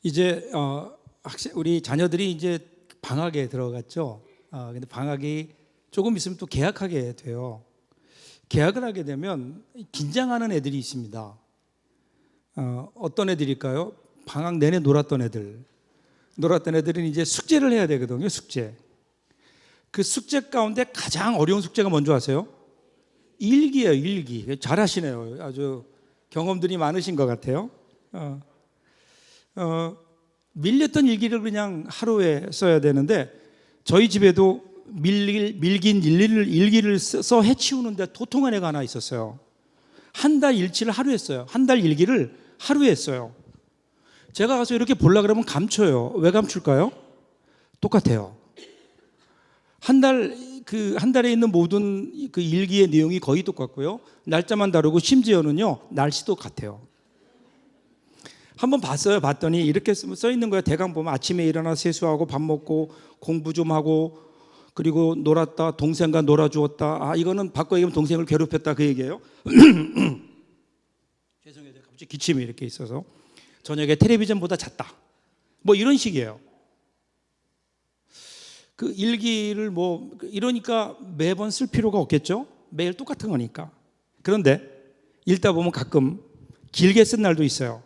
이제 우리 자녀들이 이제 방학에 들어갔죠. 근데 방학이 조금 있으면 또 개학하게 돼요. 개학을 하게 되면 긴장하는 애들이 있습니다. 어떤 애들일까요? 방학 내내 놀았던 애들. 놀았던 애들은 이제 숙제를 해야 되거든요. 숙제. 그 숙제 가운데 가장 어려운 숙제가 뭔지 아세요? 일기예요. 일기. 잘하시네요. 아주 경험들이 많으신 것 같아요. 밀렸던 일기를 그냥 하루에 써야 되는데 저희 집에도 밀긴 일기를 써 해치우는데 도통한 애가 하나 있었어요. 한 달 일치를 하루에 써요. 한 달 일기를 하루에 써요. 제가 가서 이렇게 보려고 그러면 감춰요. 왜 감출까요? 똑같아요. 한 달에 있는 모든 그 일기의 내용이 거의 똑같고요. 날짜만 다르고 심지어는요, 날씨도 같아요. 한번 봤어요. 봤더니 이렇게 써 있는 거예요. 대강 보면 아침에 일어나 세수하고 밥 먹고 공부 좀 하고 그리고 놀았다. 동생과 놀아주었다. 이거는 바꿔 얘기하면 동생을 괴롭혔다 그 얘기예요. 죄송해요. 갑자기 기침이 이렇게 있어서. 저녁에 텔레비전보다 잤다. 뭐 이런 식이에요. 그 일기를 이러니까 매번 쓸 필요가 없겠죠? 매일 똑같은 거니까. 그런데 읽다 보면 가끔 길게 쓴 날도 있어요.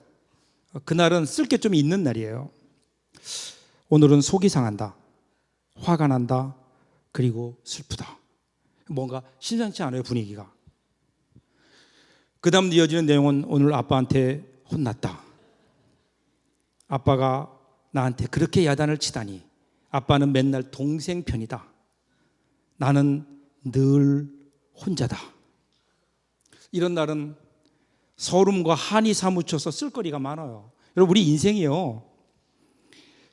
그날은 쓸 게 좀 있는 날이에요. 오늘은 속이 상한다. 화가 난다. 그리고 슬프다. 뭔가 심상치 않아요, 분위기가. 그 다음 이어지는 내용은 오늘 아빠한테 혼났다. 아빠가 나한테 그렇게 야단을 치다니. 아빠는 맨날 동생 편이다. 나는 늘 혼자다. 이런 날은 서름과 한이 사무쳐서 쓸거리가 많아요. 여러분, 우리 인생이요,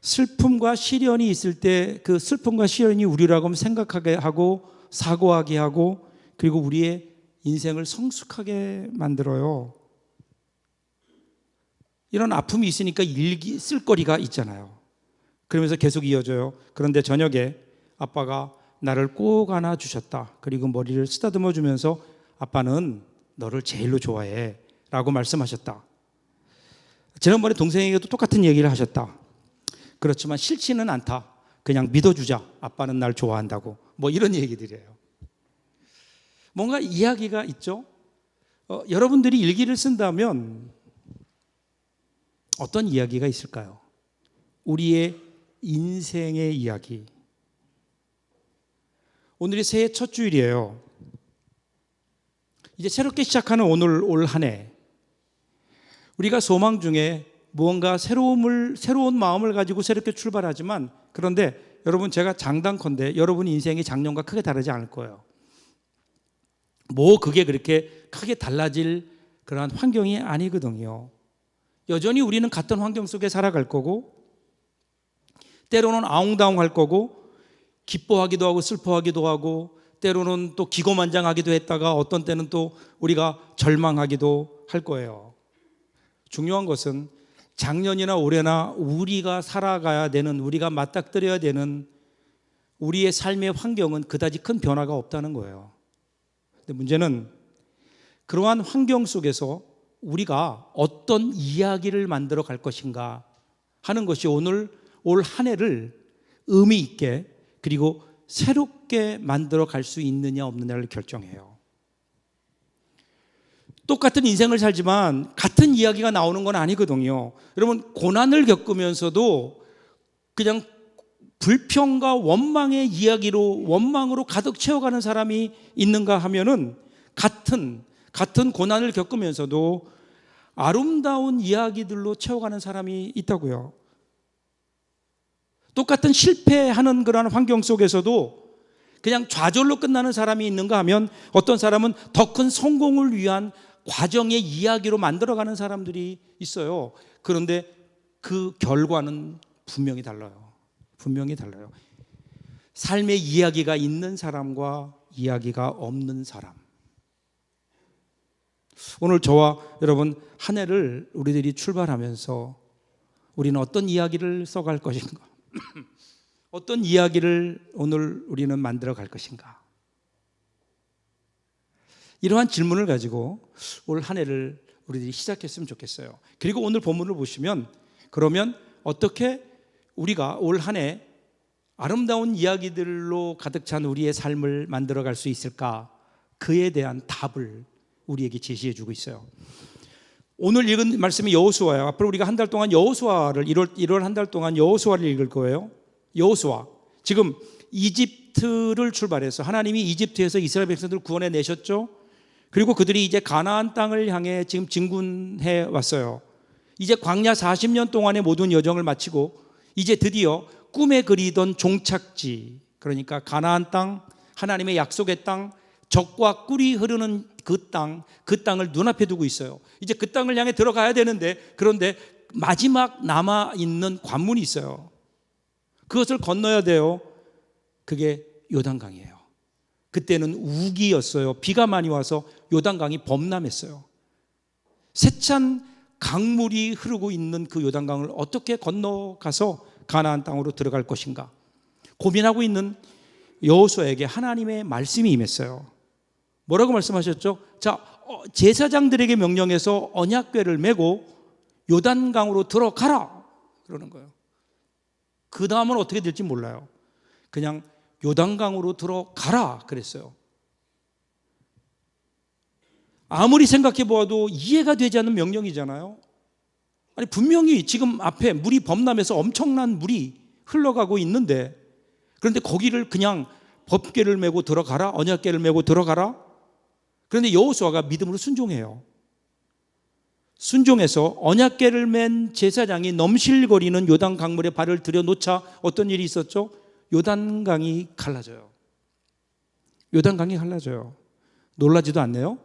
슬픔과 시련이 있을 때 그 슬픔과 시련이 우리라고 하면 생각하게 하고 사고하게 하고 그리고 우리의 인생을 성숙하게 만들어요. 이런 아픔이 있으니까 쓸거리가 있잖아요. 그러면서 계속 이어져요. 그런데 저녁에 아빠가 나를 꼭 안아주셨다. 그리고 머리를 쓰다듬어 주면서 아빠는 너를 제일로 좋아해 라고 말씀하셨다. 지난번에 동생에게도 똑같은 얘기를 하셨다. 그렇지만 싫지는 않다. 그냥 믿어주자. 아빠는 날 좋아한다고. 뭐 이런 얘기들이에요. 뭔가 이야기가 있죠. 여러분들이 일기를 쓴다면 어떤 이야기가 있을까요? 우리의 인생의 이야기. 오늘이 새해 첫 주일이에요. 이제 새롭게 시작하는 올 한 해, 우리가 소망 중에 무언가 새로운 마음을 가지고 새롭게 출발하지만, 그런데 여러분, 제가 장담컨대 여러분 인생이 작년과 크게 다르지 않을 거예요. 그게 그렇게 크게 달라질 그러한 환경이 아니거든요. 여전히 우리는 같은 환경 속에 살아갈 거고, 때로는 아웅다웅할 거고, 기뻐하기도 하고 슬퍼하기도 하고, 때로는 또 기고만장하기도 했다가 어떤 때는 또 우리가 절망하기도 할 거예요. 중요한 것은 작년이나 올해나 우리가 살아가야 되는, 우리가 맞닥뜨려야 되는 우리의 삶의 환경은 그다지 큰 변화가 없다는 거예요. 근데 문제는 그러한 환경 속에서 우리가 어떤 이야기를 만들어 갈 것인가 하는 것이 올 한 해를 의미 있게 그리고 새롭게 만들어 갈 수 있느냐 없느냐를 결정해요. 똑같은 인생을 살지만 같은 이야기가 나오는 건 아니거든요. 여러분, 고난을 겪으면서도 그냥 불평과 원망의 이야기로, 원망으로 가득 채워가는 사람이 있는가 하면은 같은 고난을 겪으면서도 아름다운 이야기들로 채워가는 사람이 있다고요. 똑같은 실패하는 그런 환경 속에서도 그냥 좌절로 끝나는 사람이 있는가 하면 어떤 사람은 더 큰 성공을 위한 과정의 이야기로 만들어가는 사람들이 있어요. 그런데 그 결과는 분명히 달라요. 분명히 달라요. 삶의 이야기가 있는 사람과 이야기가 없는 사람. 오늘 저와 여러분 한 해를 우리들이 출발하면서 우리는 어떤 이야기를 써갈 것인가? 어떤 이야기를 오늘 우리는 만들어 갈 것인가? 이러한 질문을 가지고 올 한 해를 우리들이 시작했으면 좋겠어요. 그리고 오늘 본문을 보시면 그러면 어떻게 우리가 올 한 해 아름다운 이야기들로 가득 찬 우리의 삶을 만들어갈 수 있을까? 그에 대한 답을 우리에게 제시해 주고 있어요. 오늘 읽은 말씀이 여호수아예요. 앞으로 우리가 한 달 동안 여호수아를 1월 한 달 동안 여호수아를 읽을 거예요. 여호수아. 지금 이집트를 출발해서 하나님이 이집트에서 이스라엘 백성들을 구원해 내셨죠. 그리고 그들이 이제 가나안 땅을 향해 지금 진군해 왔어요. 이제 광야 40년 동안의 모든 여정을 마치고 이제 드디어 꿈에 그리던 종착지, 그러니까 가나안 땅, 하나님의 약속의 땅, 젖과 꿀이 흐르는 그 땅을 눈앞에 두고 있어요. 이제 그 땅을 향해 들어가야 되는데, 그런데 마지막 남아있는 관문이 있어요. 그것을 건너야 돼요. 그게 요단강이에요. 그때는 우기였어요. 비가 많이 와서 요단강이 범람했어요. 세찬 강물이 흐르고 있는 그 요단강을 어떻게 건너가서 가나안 땅으로 들어갈 것인가 고민하고 있는 여호수아에게 하나님의 말씀이 임했어요. 뭐라고 말씀하셨죠? 자, 제사장들에게 명령해서 언약궤를 메고 요단강으로 들어가라 그러는 거예요. 그 다음은 어떻게 될지 몰라요. 그냥 요단강으로 들어가라 그랬어요. 아무리 생각해 보아도 이해가 되지 않는 명령이잖아요. 아니, 분명히 지금 앞에 물이 범람해서 엄청난 물이 흘러가고 있는데, 그런데 거기를 그냥 법궤를 메고 들어가라, 언약궤를 메고 들어가라. 그런데 여호수아가 믿음으로 순종해요. 순종해서 언약궤를 맨 제사장이 넘실거리는 요단 강물에 발을 들여놓자 어떤 일이 있었죠? 요단강이 갈라져요. 요단강이 갈라져요. 놀라지도 않네요.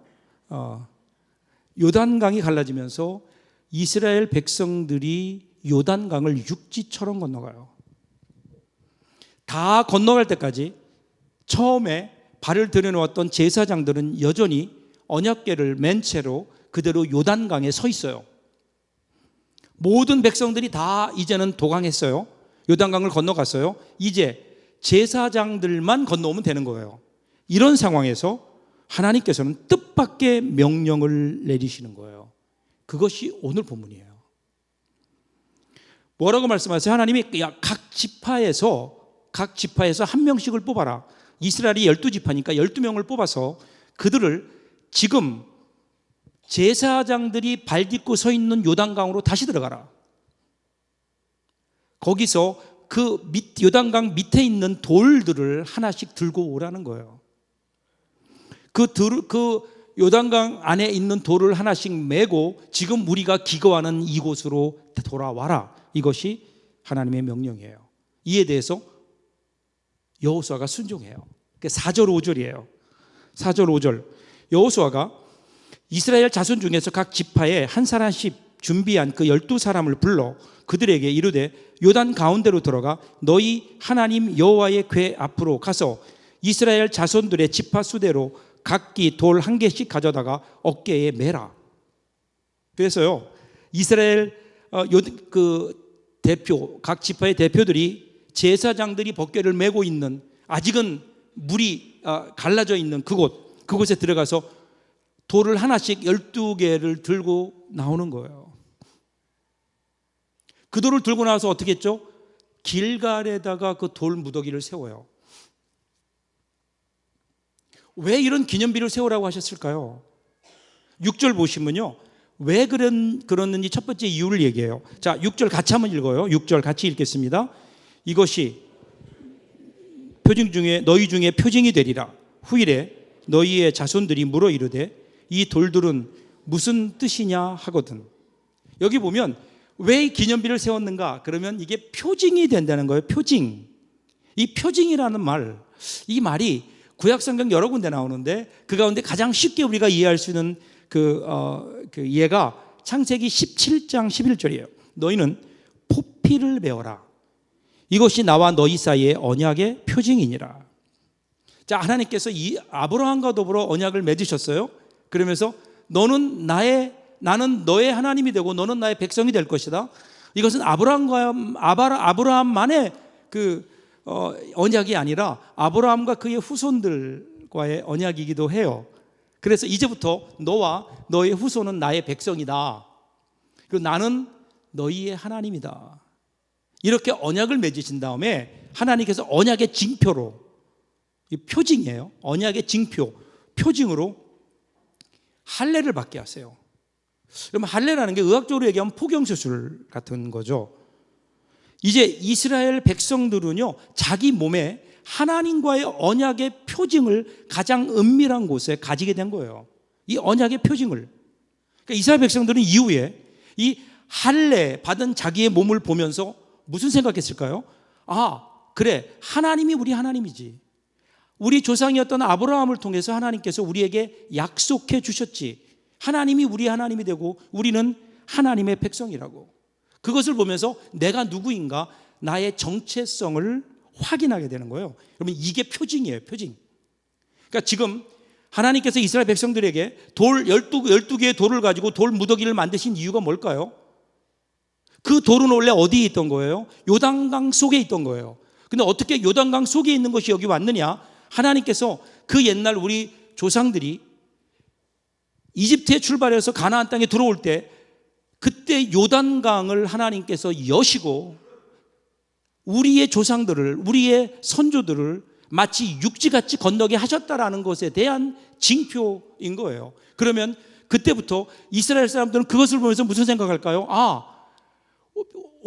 요단강이 갈라지면서 이스라엘 백성들이 요단강을 육지처럼 건너가요. 다 건너갈 때까지 처음에 발을 들여놓았던 제사장들은 여전히 언약궤를 맨 채로 그대로 요단강에 서 있어요. 모든 백성들이 다 이제는 도강했어요. 요단강을 건너갔어요. 이제 제사장들만 건너오면 되는 거예요. 이런 상황에서 하나님께서는 뜻밖의 명령을 내리시는 거예요. 그것이 오늘 본문이에요. 뭐라고 말씀하세요? 하나님이 각 지파에서 한 명씩을 뽑아라. 이스라엘이 12지파니까 12명을 뽑아서 그들을 지금 제사장들이 발 딛고 서 있는 요단강으로 다시 들어가라. 거기서 그 요단강 밑에 있는 돌들을 하나씩 들고 오라는 거예요. 그 요단강 안에 있는 돌을 하나씩 메고 지금 우리가 기거하는 이곳으로 돌아와라. 이것이 하나님의 명령이에요. 이에 대해서 여호수아가 순종해요. 4절 5절이에요. 4절 5절. 여호수아가 이스라엘 자손 중에서 각 지파에 한 사람씩 준비한 그 12사람을 불러 그들에게 이르되 요단 가운데로 들어가 너희 하나님 여호와의 궤 앞으로 가서 이스라엘 자손들의 지파 수대로 각기 돌 한 개씩 가져다가 어깨에 매라. 그래서요, 이스라엘 대표, 각 지파의 대표들이 제사장들이 법궤를 메고 있는, 아직은 물이 갈라져 있는 그곳에 들어가서 돌을 하나씩 12개를 들고 나오는 거예요. 그 돌을 들고 나와서 어떻게 했죠? 길갈에다가 그 돌 무더기를 세워요. 왜 이런 기념비를 세우라고 하셨을까요? 6절 보시면요, 왜 그랬는지 첫 번째 이유를 얘기해요. 자, 6절 같이 한번 읽어요. 6절 같이 읽겠습니다. 이것이 표징 중에 너희 중에 표징이 되리라. 후일에 너희의 자손들이 물어 이르되 이 돌들은 무슨 뜻이냐 하거든. 여기 보면 왜 기념비를 세웠는가? 그러면 이게 표징이 된다는 거예요. 표징. 이 표징이라는 말, 이 말이 구약성경 여러 군데 나오는데 그 가운데 가장 쉽게 우리가 이해할 수 있는 그 예가 창세기 17장 11절이에요. 너희는 포피를 메어라. 이것이 나와 너희 사이의 언약의 표징이니라. 자, 하나님께서 이 아브라함과 더불어 언약을 맺으셨어요. 그러면서 나는 너의 하나님이 되고 너는 나의 백성이 될 것이다. 이것은 아브라함만의 언약이 아니라 아브라함과 그의 후손들과의 언약이기도 해요. 그래서 이제부터 너와 너의 후손은 나의 백성이다. 그리고 나는 너희의 하나님이다. 이렇게 언약을 맺으신 다음에 하나님께서 언약의 징표로, 이 표징이에요. 언약의 징표, 표징으로 할례를 받게 하세요. 그러면 할례라는 게 의학적으로 얘기하면 포경수술 같은 거죠. 이제 이스라엘 백성들은요, 자기 몸에 하나님과의 언약의 표징을 가장 은밀한 곳에 가지게 된 거예요. 이 언약의 표징을. 그러니까 이스라엘 백성들은 이후에 이 할례 받은 자기의 몸을 보면서 무슨 생각했을까요? 아, 그래, 하나님이 우리 하나님이지. 우리 조상이었던 아브라함을 통해서 하나님께서 우리에게 약속해 주셨지. 하나님이 우리 하나님이 되고 우리는 하나님의 백성이라고. 그것을 보면서 내가 누구인가, 나의 정체성을 확인하게 되는 거예요. 여러분, 이게 표징이에요, 표징. 그러니까 지금 하나님께서 이스라엘 백성들에게 돌 12개의 돌을 가지고 돌 무더기를 만드신 이유가 뭘까요? 그 돌은 원래 어디에 있던 거예요? 요단강 속에 있던 거예요. 근데 어떻게 요단강 속에 있는 것이 여기 왔느냐? 하나님께서 그 옛날 우리 조상들이 이집트에 출발해서 가나안 땅에 들어올 때 그때 요단강을 하나님께서 여시고 우리의 조상들을, 우리의 선조들을 마치 육지같이 건너게 하셨다라는 것에 대한 징표인 거예요. 그러면 그때부터 이스라엘 사람들은 그것을 보면서 무슨 생각할까요? 아,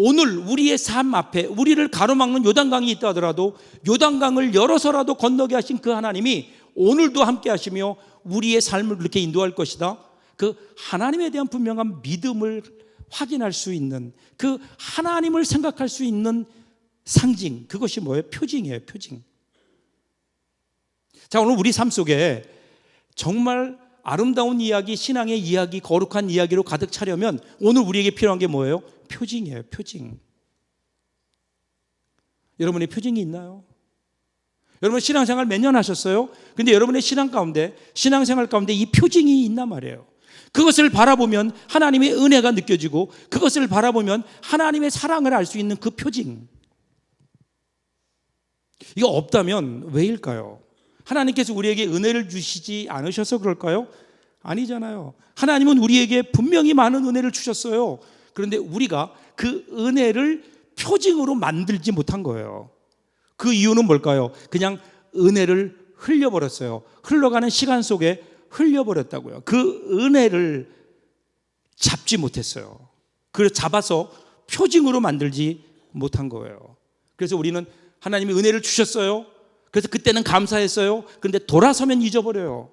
오늘 우리의 삶 앞에 우리를 가로막는 요단강이 있다 하더라도 요단강을 열어서라도 건너게 하신 그 하나님이 오늘도 함께 하시며 우리의 삶을 그렇게 인도할 것이다. 그 하나님에 대한 분명한 믿음을 확인할 수 있는, 그 하나님을 생각할 수 있는 상징, 그것이 뭐예요? 표징이에요, 표징. 자, 오늘 우리 삶 속에 정말 아름다운 이야기, 신앙의 이야기, 거룩한 이야기로 가득 차려면 오늘 우리에게 필요한 게 뭐예요? 표징이에요, 표징. 여러분의 표징이 있나요? 여러분 신앙생활 몇 년 하셨어요? 근데 여러분의 신앙생활 가운데 이 표징이 있단 말이에요. 그것을 바라보면 하나님의 은혜가 느껴지고 그것을 바라보면 하나님의 사랑을 알 수 있는 그 표징. 이거 없다면 왜일까요? 하나님께서 우리에게 은혜를 주시지 않으셔서 그럴까요? 아니잖아요. 하나님은 우리에게 분명히 많은 은혜를 주셨어요. 그런데 우리가 그 은혜를 표징으로 만들지 못한 거예요. 그 이유는 뭘까요? 그냥 은혜를 흘려버렸어요. 흘러가는 시간 속에 흘려버렸다고요. 그 은혜를 잡지 못했어요. 그래서 잡아서 표징으로 만들지 못한 거예요. 그래서 우리는 하나님이 은혜를 주셨어요. 그래서 그때는 감사했어요. 그런데 돌아서면 잊어버려요.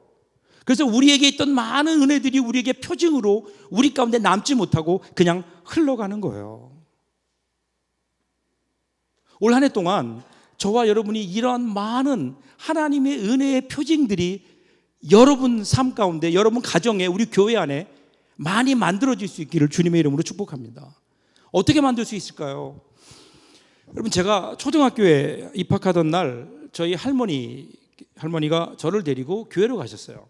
그래서 우리에게 있던 많은 은혜들이 우리에게 표징으로 우리 가운데 남지 못하고 그냥 흘러가는 거예요. 올 한 해 동안 저와 여러분이 이러한 많은 하나님의 은혜의 표징들이 여러분 삶 가운데, 여러분 가정에, 우리 교회 안에 많이 만들어질 수 있기를 주님의 이름으로 축복합니다. 어떻게 만들 수 있을까요? 여러분, 제가 초등학교에 입학하던 날 저희 할머니가 저를 데리고 교회로 가셨어요.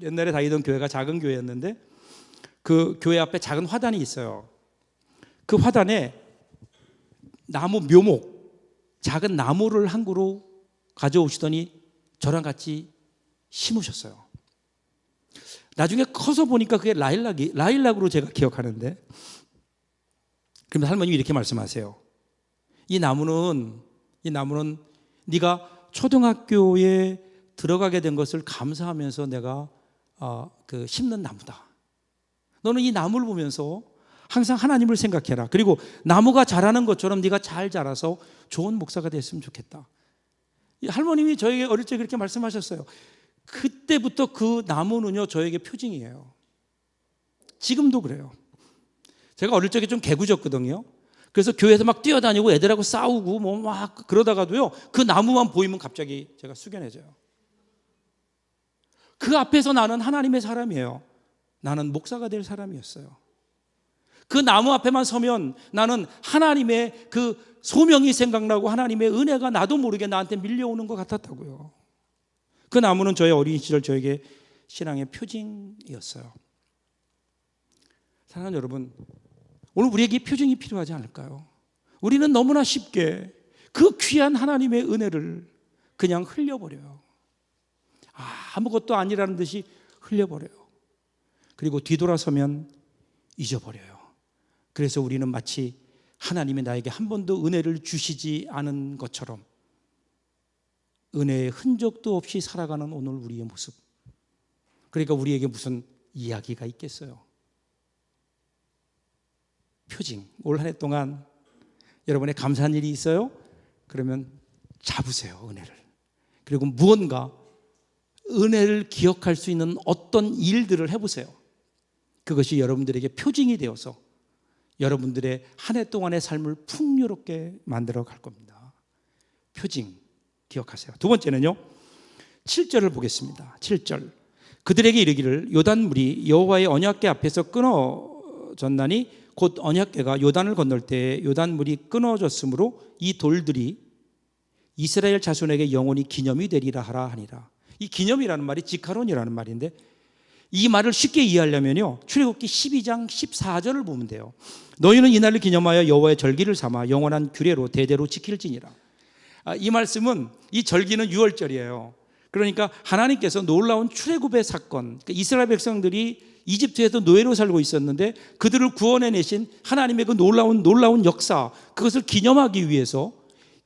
옛날에 다니던 교회가 작은 교회였는데 그 교회 앞에 작은 화단이 있어요. 그 화단에 나무 묘목, 작은 나무를 한 그루 가져오시더니 저랑 같이 심으셨어요. 나중에 커서 보니까 그게 라일락으로 제가 기억하는데, 그러면 할머님이 이렇게 말씀하세요. 이 나무는 네가 초등학교에 들어가게 된 것을 감사하면서 내가 심는 나무다. 너는 이 나무를 보면서 항상 하나님을 생각해라. 그리고 나무가 자라는 것처럼 네가 잘 자라서 좋은 목사가 됐으면 좋겠다. 이 할머님이 저에게 어릴 때 그렇게 말씀하셨어요. 그때부터 그 나무는요 저에게 표징이에요. 지금도 그래요. 제가 어릴 적에 좀 개구졌거든요. 그래서 교회에서 막 뛰어다니고 애들하고 싸우고 뭐 막 그러다가도요 그 나무만 보이면 갑자기 제가 숙연해져요. 그 앞에서 나는 하나님의 사람이에요. 나는 목사가 될 사람이었어요. 그 나무 앞에만 서면 나는 하나님의 그 소명이 생각나고 하나님의 은혜가 나도 모르게 나한테 밀려오는 것 같았다고요. 그 나무는 저의 어린 시절 저에게 신앙의 표징이었어요. 사랑하는 여러분, 오늘 우리에게 표징이 필요하지 않을까요? 우리는 너무나 쉽게 그 귀한 하나님의 은혜를 그냥 흘려버려요. 아무것도 아니라는 듯이 흘려버려요. 그리고 뒤돌아서면 잊어버려요. 그래서 우리는 마치 하나님이 나에게 한 번도 은혜를 주시지 않은 것처럼 은혜의 흔적도 없이 살아가는 오늘 우리의 모습. 그러니까 우리에게 무슨 이야기가 있겠어요? 표징. 올 한 해 동안 여러분의 감사한 일이 있어요? 그러면 잡으세요, 은혜를. 그리고 무언가 은혜를 기억할 수 있는 어떤 일들을 해보세요. 그것이 여러분들에게 표징이 되어서 여러분들의 한 해 동안의 삶을 풍요롭게 만들어 갈 겁니다. 표징 기억하세요. 두 번째는요, 7절을 보겠습니다. 7절. 그들에게 이르기를 요단물이 여호와의 언약궤 앞에서 끊어졌나니 곧 언약궤가 요단을 건널 때 요단물이 끊어졌으므로 이 돌들이 이스라엘 자손에게 영원히 기념이 되리라 하라 하니라. 이 기념이라는 말이 지카론이라는 말인데, 이 말을 쉽게 이해하려면요, 출애굽기 12장 14절을 보면 돼요. 너희는 이날을 기념하여 여호와의 절기를 삼아 영원한 규례로 대대로 지킬지니라. 이 말씀은, 이 절기는 유월절이에요. 그러니까 하나님께서 놀라운 출애굽의 사건, 그러니까 이스라엘 백성들이 이집트에서 노예로 살고 있었는데 그들을 구원해내신 하나님의 그 놀라운 역사, 그것을 기념하기 위해서,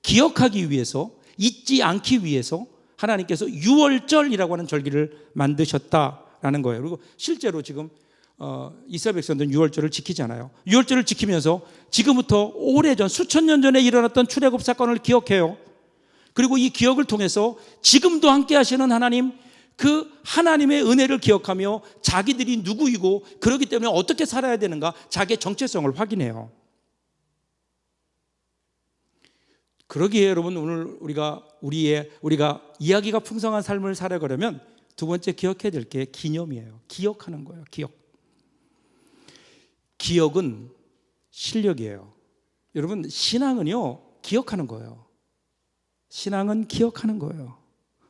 기억하기 위해서, 잊지 않기 위해서 하나님께서 유월절이라고 하는 절기를 만드셨다라는 거예요. 그리고 실제로 지금 이스라엘 백성들은 유월절을 지키잖아요. 유월절을 지키면서 지금부터 오래전, 수천 년 전에 일어났던 출애굽 사건을 기억해요. 그리고 이 기억을 통해서 지금도 함께 하시는 하나님, 그 하나님의 은혜를 기억하며 자기들이 누구이고 그렇기 때문에 어떻게 살아야 되는가, 자기의 정체성을 확인해요. 그러기에 여러분, 오늘 우리가 이야기가 풍성한 삶을 살아가려면 두 번째 기억해야 될 게 기념이에요. 기억하는 거예요. 기억은 실력이에요. 여러분, 신앙은요, 기억하는 거예요. 신앙은 기억하는 거예요.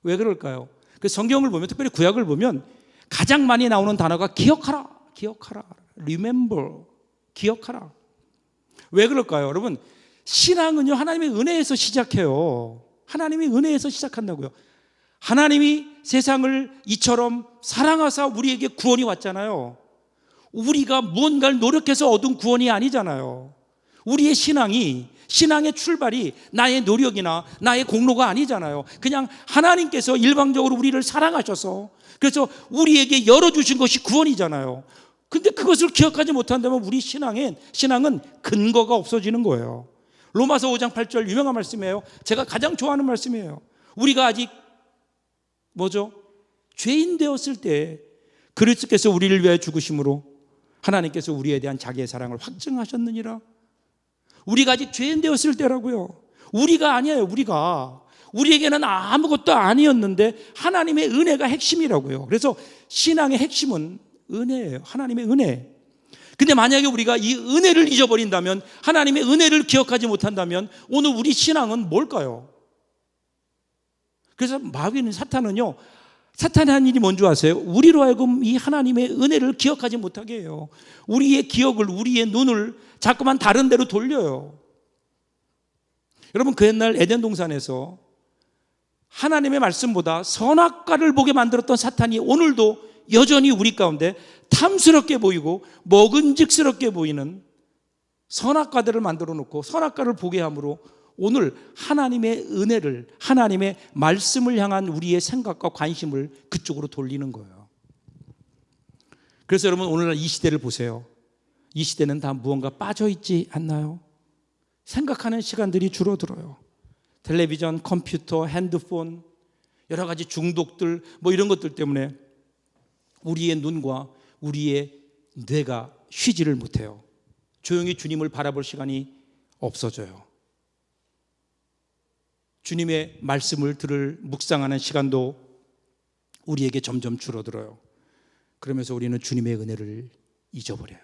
왜 그럴까요? 그 성경을 보면, 특별히 구약을 보면 가장 많이 나오는 단어가 기억하라, remember, 기억하라. 왜 그럴까요? 여러분, 신앙은요, 하나님의 은혜에서 시작해요. 하나님의 은혜에서 시작한다고요. 하나님이 세상을 이처럼 사랑하사 우리에게 구원이 왔잖아요. 우리가 무언가를 노력해서 얻은 구원이 아니잖아요. 우리의 신앙의 출발이 나의 노력이나 나의 공로가 아니잖아요. 그냥 하나님께서 일방적으로 우리를 사랑하셔서, 그래서 우리에게 열어주신 것이 구원이잖아요. 근데 그것을 기억하지 못한다면 우리 신앙은 근거가 없어지는 거예요. 로마서 5장 8절 유명한 말씀이에요. 제가 가장 좋아하는 말씀이에요. 우리가 아직 죄인 되었을 때 그리스도께서 우리를 위하여 죽으심으로 하나님께서 우리에 대한 자기의 사랑을 확증하셨느니라. 우리가 아직 죄인 되었을 때라고요. 우리가 아니에요. 우리에게는 아무것도 아니었는데 하나님의 은혜가 핵심이라고요. 그래서 신앙의 핵심은 은혜예요. 하나님의 은혜. 근데 만약에 우리가 이 은혜를 잊어버린다면, 하나님의 은혜를 기억하지 못한다면 오늘 우리 신앙은 뭘까요? 그래서 마귀는, 사탄이 한 일이 뭔지 아세요? 우리로 하여금 이 하나님의 은혜를 기억하지 못하게 해요. 우리의 기억을, 우리의 눈을 자꾸만 다른 데로 돌려요. 여러분, 그 옛날 에덴 동산에서 하나님의 말씀보다 선악과를 보게 만들었던 사탄이 오늘도 여전히 우리 가운데 탐스럽게 보이고 먹은직스럽게 보이는 선악과들을 만들어 놓고 선악과를 보게 함으로 오늘 하나님의 은혜를, 하나님의 말씀을 향한 우리의 생각과 관심을 그쪽으로 돌리는 거예요. 그래서 여러분, 오늘날 이 시대를 보세요. 이 시대는 다 무언가 빠져있지 않나요? 생각하는 시간들이 줄어들어요. 텔레비전, 컴퓨터, 핸드폰, 여러 가지 중독들, 이런 것들 때문에 우리의 눈과 우리의 뇌가 쉬지를 못해요. 조용히 주님을 바라볼 시간이 없어져요. 주님의 말씀을 묵상하는 시간도 우리에게 점점 줄어들어요. 그러면서 우리는 주님의 은혜를 잊어버려요.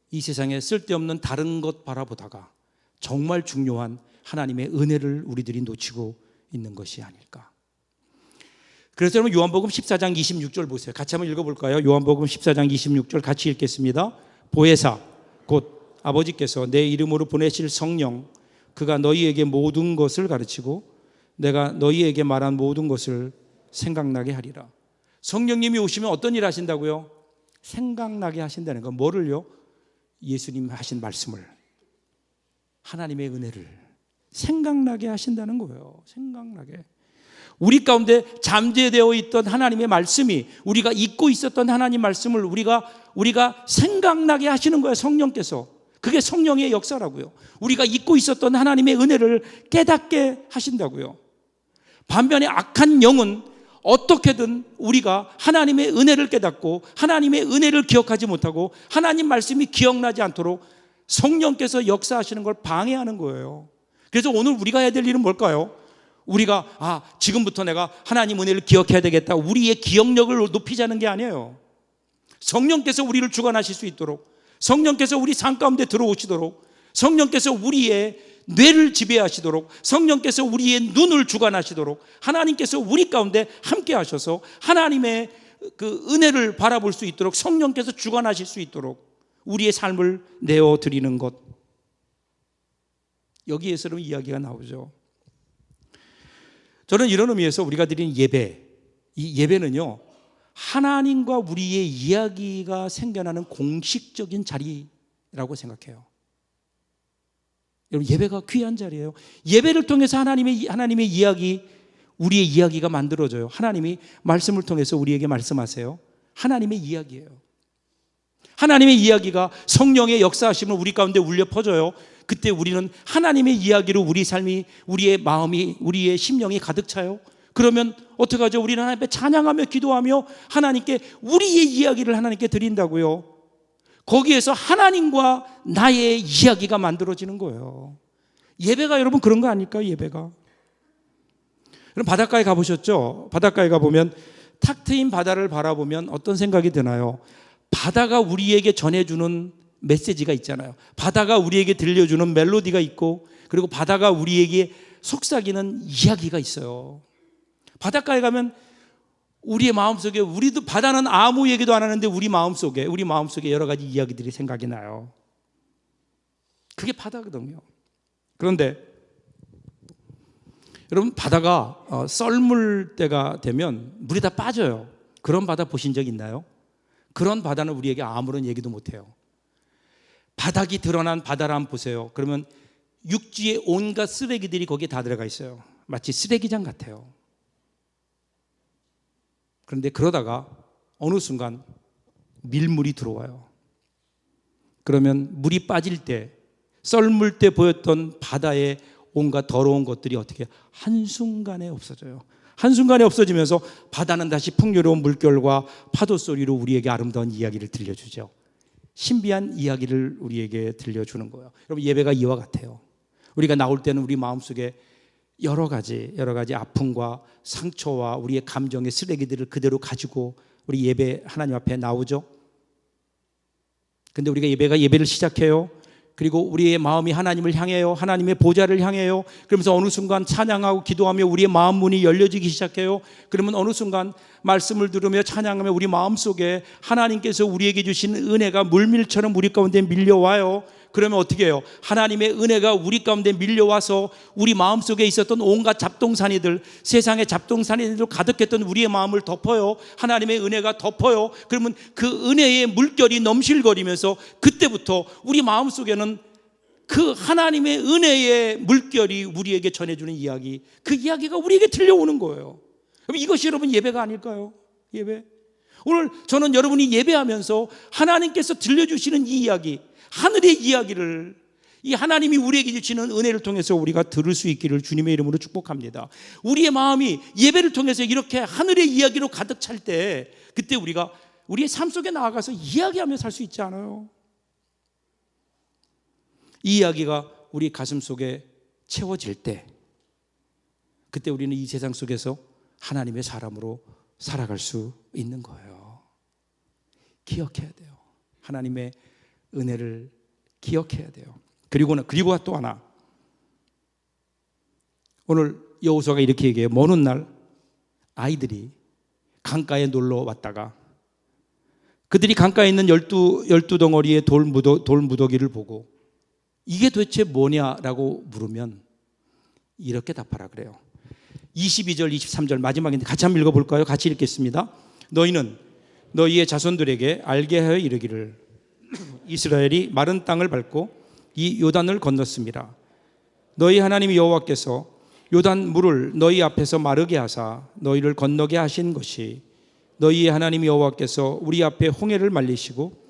이 세상에 쓸데없는 다른 것 바라보다가 정말 중요한 하나님의 은혜를 우리들이 놓치고 있는 것이 아닐까. 그래서 여러분, 요한복음 14장 26절 보세요. 같이 한번 읽어볼까요? 요한복음 14장 26절 같이 읽겠습니다. 보혜사 곧 아버지께서 내 이름으로 보내실 성령, 그가 너희에게 모든 것을 가르치고 내가 너희에게 말한 모든 것을 생각나게 하리라. 성령님이 오시면 어떤 일 하신다고요? 생각나게 하신다는 거. 뭐를요? 예수님 하신 말씀을, 하나님의 은혜를 생각나게 하신다는 거예요. 생각나게. 우리 가운데 잠재되어 있던 하나님의 말씀이, 우리가 잊고 있었던 하나님 말씀을 우리가 생각나게 하시는 거예요. 성령께서. 그게 성령의 역사라고요. 우리가 잊고 있었던 하나님의 은혜를 깨닫게 하신다고요. 반면에 악한 영은 어떻게든 우리가 하나님의 은혜를 깨닫고 하나님의 은혜를 기억하지 못하고 하나님 말씀이 기억나지 않도록 성령께서 역사하시는 걸 방해하는 거예요. 그래서 오늘 우리가 해야 될 일은 뭘까요? 우리가 지금부터 내가 하나님 은혜를 기억해야 되겠다, 우리의 기억력을 높이자는 게 아니에요. 성령께서 우리를 주관하실 수 있도록, 성령께서 우리 삶 가운데 들어오시도록, 성령께서 우리의 뇌를 지배하시도록, 성령께서 우리의 눈을 주관하시도록, 하나님께서 우리 가운데 함께 하셔서 하나님의 그 은혜를 바라볼 수 있도록 성령께서 주관하실 수 있도록 우리의 삶을 내어드리는 것, 여기에서 이야기가 나오죠. 저는 이런 의미에서 우리가 드리는 예배, 이 예배는요, 하나님과 우리의 이야기가 생겨나는 공식적인 자리라고 생각해요. 여러분, 예배가 귀한 자리예요. 예배를 통해서 하나님의 이야기, 우리의 이야기가 만들어져요. 하나님이 말씀을 통해서 우리에게 말씀하세요. 하나님의 이야기예요. 하나님의 이야기가 성령의 역사하심을 우리 가운데 울려 퍼져요. 그때 우리는 하나님의 이야기로 우리 삶이, 우리의 마음이, 우리의 심령이 가득 차요. 그러면 어떻게 하죠? 우리는 하나님 앞에 찬양하며 기도하며 하나님께 우리의 이야기를 하나님께 드린다고요. 거기에서 하나님과 나의 이야기가 만들어지는 거예요. 예배가 여러분 그런 거 아닐까요? 예배가. 여러분 바닷가에 가보셨죠? 바닷가에 가보면 탁 트인 바다를 바라보면 어떤 생각이 드나요? 바다가 우리에게 전해주는 메시지가 있잖아요. 바다가 우리에게 들려주는 멜로디가 있고, 그리고 바다가 우리에게 속삭이는 이야기가 있어요. 바닷가에 가면 우리의 마음속에, 우리도 바다는 아무 얘기도 안 하는데 우리 마음속에 여러 가지 이야기들이 생각이 나요. 그게 바다거든요. 그런데 여러분, 바다가 썰물 때가 되면 물이 다 빠져요. 그런 바다 보신 적 있나요? 그런 바다는 우리에게 아무런 얘기도 못해요. 바닥이 드러난 바다를 한번 보세요. 그러면 육지의 온갖 쓰레기들이 거기에 다 들어가 있어요. 마치 쓰레기장 같아요. 그런데 그러다가 어느 순간 밀물이 들어와요. 그러면 물이 빠질 때, 썰물 때 보였던 바다의 온갖 더러운 것들이 어떻게 한순간에 없어져요. 한순간에 없어지면서 바다는 다시 풍요로운 물결과 파도 소리로 우리에게 아름다운 이야기를 들려주죠. 신비한 이야기를 우리에게 들려주는 거예요. 여러분, 예배가 이와 같아요. 우리가 나올 때는 우리 마음속에 여러 가지 아픔과 상처와 우리의 감정의 쓰레기들을 그대로 가지고 우리 예배 하나님 앞에 나오죠. 근데 우리가 예배를 시작해요. 그리고 우리의 마음이 하나님을 향해요. 하나님의 보좌를 향해요. 그러면서 어느 순간 찬양하고 기도하며 우리의 마음 문이 열려지기 시작해요. 그러면 어느 순간 말씀을 들으며 찬양하며 우리 마음속에 하나님께서 우리에게 주신 은혜가 물밀처럼 우리 가운데 밀려와요. 그러면 어떻게 해요? 하나님의 은혜가 우리 가운데 밀려와서 우리 마음속에 있었던 온갖 잡동사니들, 세상의 잡동사니들로 가득했던 우리의 마음을 덮어요. 하나님의 은혜가 덮어요. 그러면 그 은혜의 물결이 넘실거리면서 그때부터 우리 마음속에는 그 하나님의 은혜의 물결이 우리에게 전해주는 이야기, 그 이야기가 우리에게 들려오는 거예요. 그럼 이것이 여러분 예배가 아닐까요? 예배. 오늘 저는 여러분이 예배하면서 하나님께서 들려주시는 이 이야기, 하늘의 이야기를, 이 하나님이 우리에게 주시는 은혜를 통해서 우리가 들을 수 있기를 주님의 이름으로 축복합니다. 우리의 마음이 예배를 통해서 이렇게 하늘의 이야기로 가득 찰 때, 그때 우리가 우리의 삶 속에 나아가서 이야기하며 살 수 있지 않아요? 이 이야기가 우리 가슴 속에 채워질 때, 그때 우리는 이 세상 속에서 하나님의 사람으로 살아갈 수 있는 거예요. 기억해야 돼요. 하나님의 은혜를 기억해야 돼요. 그리고 또 하나, 오늘 여호수아가 이렇게 얘기해요. 먼 훗날 아이들이 강가에 놀러 왔다가 그들이 강가에 있는 12덩어리의 돌 무더기를 보고 이게 도대체 뭐냐라고 물으면 이렇게 답하라 그래요. 22절 23절 마지막인데 같이 한번 읽어볼까요? 같이 읽겠습니다. 너희는 너희의 자손들에게 알게 하여 이르기를 이스라엘이 마른 땅을 밟고 이 요단을 건넜습니다. 너희 하나님 여호와께서 요단 물을 너희 앞에서 마르게 하사 너희를 건너게 하신 것이 너희의 하나님 여호와께서 우리 앞에 홍해를 말리시고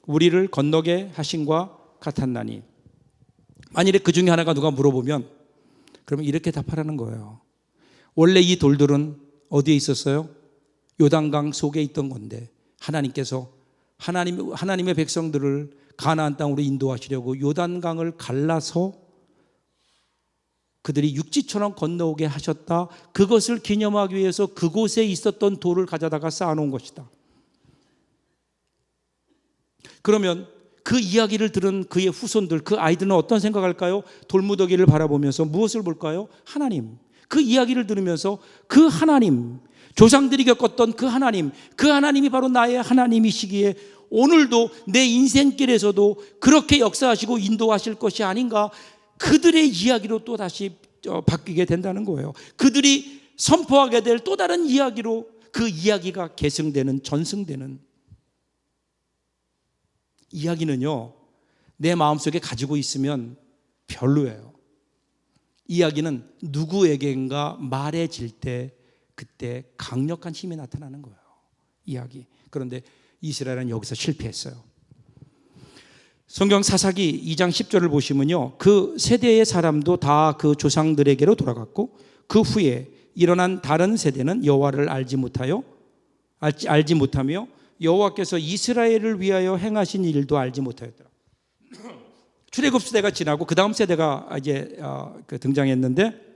우리를 건너게 하신과 같았나니. 만일에 그 중에 하나가 누가 물어보면 그러면 이렇게 답하라는 거예요. 원래 이 돌들은 어디에 있었어요? 요단강 속에 있던 건데 하나님께서 하나님의 백성들을 가나안 땅으로 인도하시려고 요단강을 갈라서 그들이 육지처럼 건너오게 하셨다. 그것을 기념하기 위해서 그곳에 있었던 돌을 가져다가 쌓아놓은 것이다. 그러면 그 이야기를 들은 그의 후손들, 그 아이들은 어떤 생각할까요? 돌무더기를 바라보면서 무엇을 볼까요? 하나님. 그 이야기를 들으면서 그 하나님, 조상들이 겪었던 그 하나님이 바로 나의 하나님이시기에 오늘도 내 인생길에서도 그렇게 역사하시고 인도하실 것이 아닌가, 그들의 이야기로 또 다시 바뀌게 된다는 거예요. 그들이 선포하게 될 또 다른 이야기로 그 이야기가 계승되는, 전승되는 이야기는요, 내 마음속에 가지고 있으면 별로예요. 이야기는 누구에게인가 말해질 때 그때 강력한 힘이 나타나는 거예요. 이야기. 그런데 이스라엘은 여기서 실패했어요. 성경 사사기 2장 10절을 보시면요, 그 세대의 사람도 다 그 조상들에게로 돌아갔고 그 후에 일어난 다른 세대는 여호와를 알지 못하며 여호와께서 이스라엘을 위하여 행하신 일도 알지 못하였더라. 출애굽 세대가 지나고 그 다음 세대가 이제 등장했는데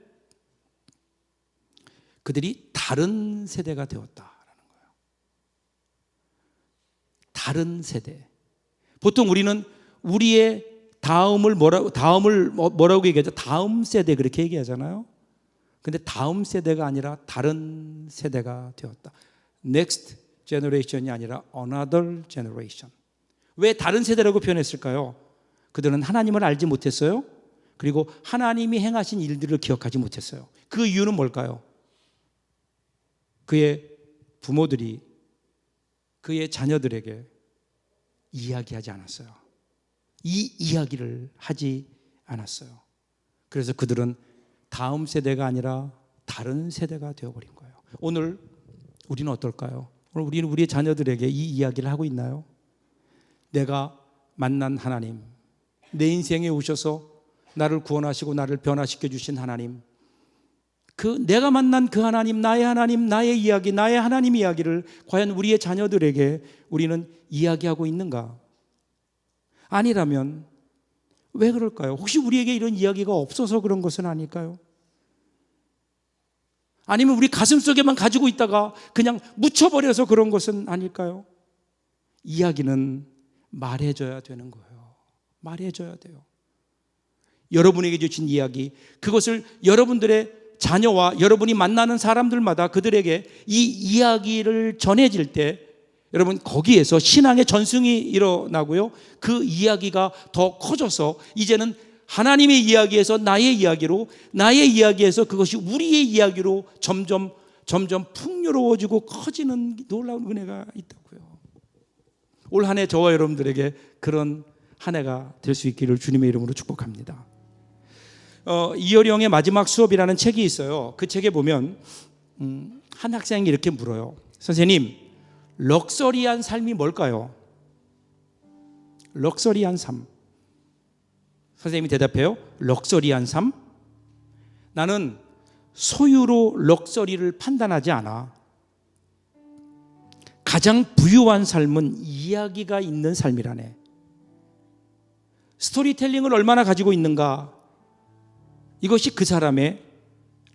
그들이 다른 세대가 되었다라는 거예요. 다른 세대. 보통 우리는 우리의 다음을 뭐라고 얘기하죠? 다음 세대 그렇게 얘기하잖아요. 근데 다음 세대가 아니라 다른 세대가 되었다. Next generation이 아니라 another generation. 왜 다른 세대라고 표현했을까요? 그들은 하나님을 알지 못했어요. 그리고 하나님이 행하신 일들을 기억하지 못했어요. 그 이유는 뭘까요? 그의 부모들이 그의 자녀들에게 이야기하지 않았어요. 이 이야기를 하지 않았어요. 그래서 그들은 다음 세대가 아니라 다른 세대가 되어버린 거예요. 오늘 우리는 어떨까요? 오늘 우리는 우리의 자녀들에게 이 이야기를 하고 있나요? 내가 만난 하나님, 내 인생에 오셔서 나를 구원하시고 나를 변화시켜 주신 하나님, 그 내가 만난 그 하나님, 나의 이야기, 나의 하나님 이야기를 과연 우리의 자녀들에게 우리는 이야기하고 있는가? 아니라면 왜 그럴까요? 혹시 우리에게 이런 이야기가 없어서 그런 것은 아닐까요? 아니면 우리 가슴속에만 가지고 있다가 그냥 묻혀버려서 그런 것은 아닐까요? 이야기는 말해줘야 되는 거예요. 말해줘야 돼요. 여러분에게 주신 이야기, 그것을 여러분들의 자녀와 여러분이 만나는 사람들마다 그들에게 이 이야기를 전해질 때 여러분 거기에서 신앙의 전승이 일어나고요, 그 이야기가 더 커져서 이제는 하나님의 이야기에서 나의 이야기로, 나의 이야기에서 그것이 우리의 이야기로 점점 풍요로워지고 커지는 놀라운 은혜가 있다고요. 올 한 해 저와 여러분들에게 그런 한 해가 될 수 있기를 주님의 이름으로 축복합니다. 이어령의 마지막 수업이라는 책이 있어요. 그 책에 보면 한 학생이 이렇게 물어요. 선생님, 럭셔리한 삶이 뭘까요? 럭셔리한 삶. 선생님이 대답해요. 럭셔리한 삶? 나는 소유로 럭셔리를 판단하지 않아. 가장 부유한 삶은 이야기가 있는 삶이라네. 스토리텔링을 얼마나 가지고 있는가, 이것이 그 사람의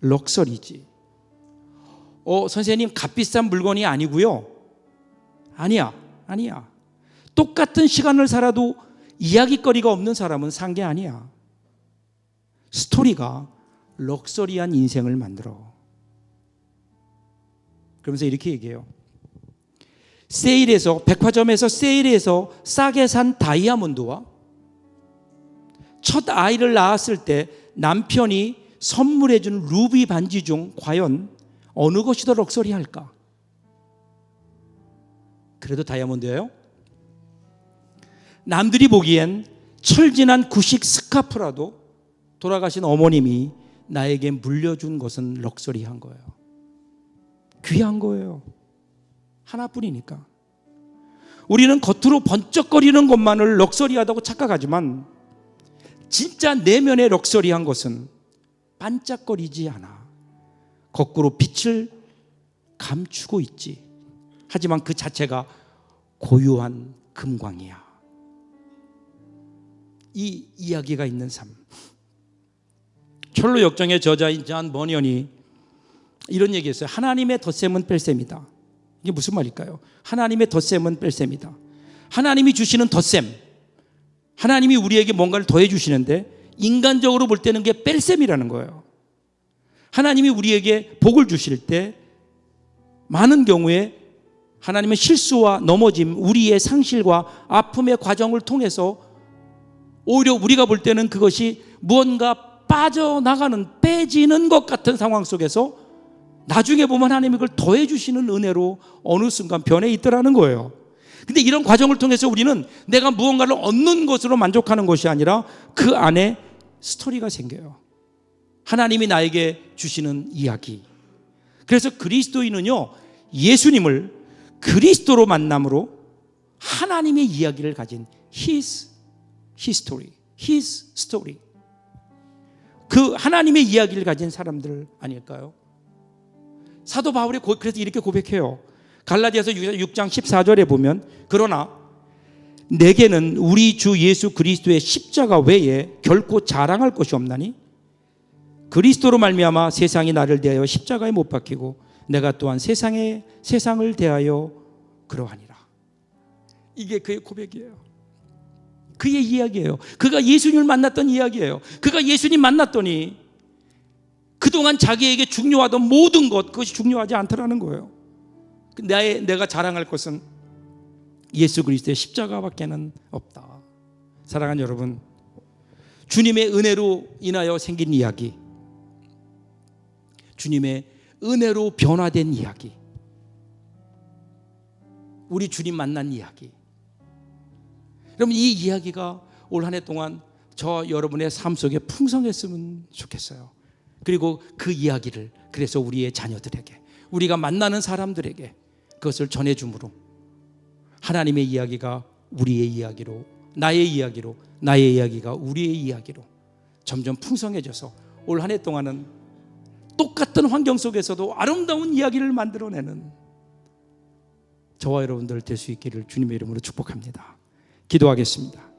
럭셔리지. 선생님, 값비싼 물건이 아니고요. 아니야. 똑같은 시간을 살아도 이야기거리가 없는 사람은 산 게 아니야. 스토리가 럭셔리한 인생을 만들어. 그러면서 이렇게 얘기해요. 백화점에서 세일해서 싸게 산 다이아몬드와 첫 아이를 낳았을 때 남편이 선물해준 루비 반지 중 과연 어느 것이 더 럭셔리할까? 그래도 다이아몬드예요. 남들이 보기엔 철진한 구식 스카프라도 돌아가신 어머님이 나에게 물려준 것은 럭셔리한 거예요. 귀한 거예요. 하나뿐이니까. 우리는 겉으로 번쩍거리는 것만을 럭셔리하다고 착각하지만 진짜 내면의 럭셔리한 것은 반짝거리지 않아. 거꾸로 빛을 감추고 있지. 하지만 그 자체가 고요한 금광이야. 이 이야기가 있는 삶. 철로 역정의 저자인 존 버니언이 이런 얘기했어요. 하나님의 덧셈은 뺄셈이다. 이게 무슨 말일까요? 하나님의 덧셈은 뺄셈이다. 하나님이 주시는 덧셈, 하나님이 우리에게 뭔가를 더해 주시는데 인간적으로 볼 때는 그게 뺄셈이라는 거예요. 하나님이 우리에게 복을 주실 때 많은 경우에 하나님은 실수와 넘어짐, 우리의 상실과 아픔의 과정을 통해서 오히려 우리가 볼 때는 그것이 무언가 빠져나가는, 빼지는 것 같은 상황 속에서 나중에 보면 하나님이 그걸 더해 주시는 은혜로 어느 순간 변해 있더라는 거예요. 근데 이런 과정을 통해서 우리는 내가 무언가를 얻는 것으로 만족하는 것이 아니라 그 안에 스토리가 생겨요. 하나님이 나에게 주시는 이야기. 그래서 그리스도인은요, 예수님을 그리스도로 만남으로 하나님의 이야기를 가진 His history, His story. 그 하나님의 이야기를 가진 사람들 아닐까요? 사도 바울이 그래서 이렇게 고백해요. 갈라디아서 6장 14절에 보면 그러나 내게는 우리 주 예수 그리스도의 십자가 외에 결코 자랑할 것이 없나니 그리스도로 말미암아 세상이 나를 대하여 십자가에 못 박히고 내가 또한 세상을 대하여 그러하니라. 이게 그의 고백이에요. 그의 이야기예요. 그가 예수님을 만났던 이야기예요. 그가 예수님 만났더니 그동안 자기에게 중요하던 모든 것, 그것이 중요하지 않더라는 거예요. 내가 자랑할 것은 예수 그리스도의 십자가밖에는 없다. 사랑하는 여러분, 주님의 은혜로 인하여 생긴 이야기, 주님의 은혜로 변화된 이야기, 우리 주님 만난 이야기. 여러분, 이 이야기가 올 한 해 동안 저 여러분의 삶 속에 풍성했으면 좋겠어요. 그리고 그 이야기를 그래서 우리의 자녀들에게, 우리가 만나는 사람들에게 그것을 전해줌으로 하나님의 이야기가 우리의 이야기로, 나의 이야기로, 나의 이야기가 우리의 이야기로 점점 풍성해져서 올 한 해 동안은 똑같은 환경 속에서도 아름다운 이야기를 만들어내는 저와 여러분들 될 수 있기를 주님의 이름으로 축복합니다. 기도하겠습니다.